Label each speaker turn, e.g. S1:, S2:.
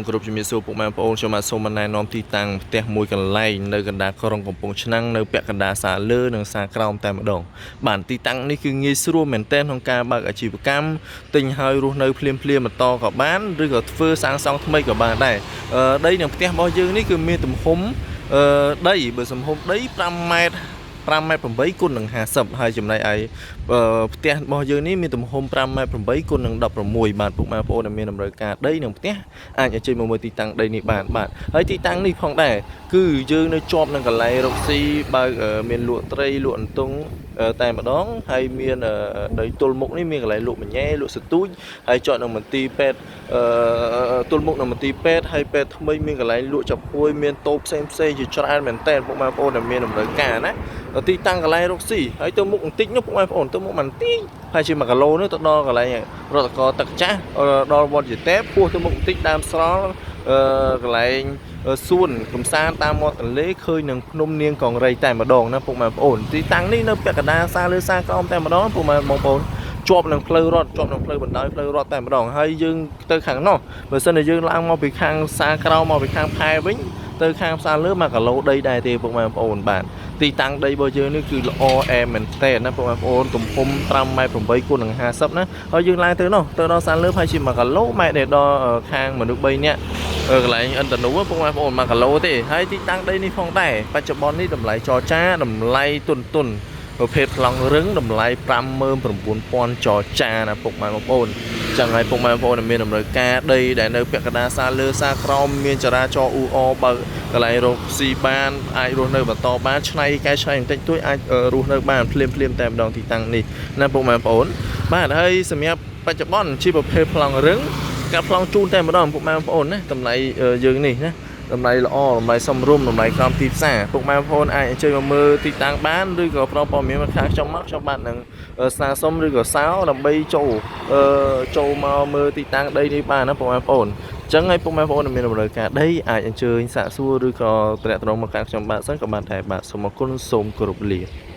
S1: គ្រប់ជំរាបសួរពុកម៉ែបងប្អូនខ្ញុំបាទសូមណែនាំទីតាំងផ្ទះមួយកន្លែងនៅកណ្ដាលក្រុងកំពង់ឆ្នាំងនៅពាក់កណ្ដាលសាលើនិងសាក្រោមតែម្ដងបាទទីតាំងនេះគឺងាយស្រួលមែនទែនក្នុងការបើកអាជីវកម្មទិញហើយរស់នៅភ្លាមបន្តក៏បានឬក៏ធ្វើសាងសង់ថ្មីក៏បានដែរដីនឹងផ្ទះរបស់យើងនេះគឺមានទំហំដីបើទំហំដី5ម៉ែត្រ5ម៉ែត្រ8គុណនឹង50ហើយចំណែកឯផ្ទះរបស់យើងនេះមានទំហំ5ម៉ែត្រ8គុណនឹង16បាទពុកម៉ែបងប្អូនដែលមានតម្រូវការដីនឹងផ្ទះអាចអញ្ជើញមកមើលទីតាំងដីនេះបានបាទហើយទីតាំងនេះផងដែរគឺយើងនៅជាប់នឹងកន្លែងរកស៊ីបើមានលក់ត្រីលក់អន្ទង់តែម្ដងហើយមានដីទល់មុខនេះមានកន្លែងលក់មញ៉ែលក់សទូចហើយជាប់នឹងមន្ទីរពេទ្យទល់មុខនឹងមន្ទីរពេទ្យហើយពេទ្យថ្មីមានកន្លែងលក់ចាប់ពួយមានតូបផ្សេងជាច្រើនមែនតើពុកម៉ែបងប្អូនដែលមានតម្រូវការណាទីតាំងកន្លែងរកស៊ីហើយទៅមុខបន្តិចនោះពុកម៉ែបងប្អូនទៅមុខបន្តិចហើយជា1គីឡូនោះទៅដល់កន្លែងរដ្ឋកោទឹកចាស់ដល់វត្តជាតេពោះទៅមុខបន្តិចដើមស្រល់កន្លែងសួនកំសាន្តតាមមាត់ទន្លេឃើញនឹងភ្នំនាងកង្រីតែម្ដងណាពុកម៉ែបងប្អូនទីតាំងនេះនៅពាក់កណ្ដាលសាលើសាក្រោមតែម្ដងពុកម៉ែបងប្អូនជាប់នឹងផ្លូវរត់ជាប់នឹងផ្លូវបណ្ដោយផ្លូវរត់តែម្ដងហើយយើងទៅខាងនោះបើសិនជាយើងឡើងមកពីខាងសាក្រោមមកពីខាងផែវិញទៅខាងផ្សារលើ1គីឡូដីដែរទេពុកម៉ែបងប្អូនបាទទីតាំងដីរបស់យើងនេះគឺល្អអែមែនតើណាពុកម៉ែបងប្អូនទំហំ5ម៉ែត្រ8គុណនឹង50ណាហើយយើងឡើងទៅនោះទៅដល់ផ្សារលើហើយជា1គីឡូម៉ែត្រដល់ខាងមនុស្ស3នាក់កន្លែងឥន្ទនូពុកម៉ែបងប្អូន1គីឡូទេហើយទីតាំងដីនេះផងដែរបច្ចុប្បន្ននេះតម្លៃចរចាតម្លៃទុនប្រភេទប្លង់រឹងតម្លៃ59000ចរចាណាពុកម៉ែបងប្អូនចឹងហើយពុកម៉ែបងប្អូនមានតម្រូវការដីដែលនៅពាក់កណ្ដាលសាលើសាក្រោមមានចរាចរណ៍អ៊ូអបើកន្លែងរកស៊ីបានអាចរស់នៅបន្តបានឆ្នៃកែច្នៃបន្តិចតួចអាចរស់នៅបានភ្លាមតែម្ដងទីតាំងនេះណាពុកម៉ែបងប្អូនបាទហើយសម្រាប់បច្ចុប្បន្នជាប្រភេទប្លង់រឹងកាត់ប្លង់ជូនតែម្ដងពុកម៉ែបងប្អូនណាតម្លៃយើងនេះណាតម្លៃល្អតម្លៃសមរម្យតម្លៃក្រោមទីផ្សារពុកម៉ែបងប្អូនអាចអញ្ជើញមកមើលទីតាំងបានឬក៏ប្រព័ត៌មានមកខាងខ្ញុំបាទនឹងស្នើសុំឬក៏សោដើម្បីចូលមកមើលទីតាំងដីនេះបានណាពុកម៉ែបងប្អូនអញ្ចឹងហើយពុកម៉ែបងប្អូនមានតម្រូវការដីអាចអញ្ជើញសាកសួរឬក៏តំណមកខាងខ្ញុំបាទសិនក៏បានដែរបាទសូមអរគុណសូមគោរពលា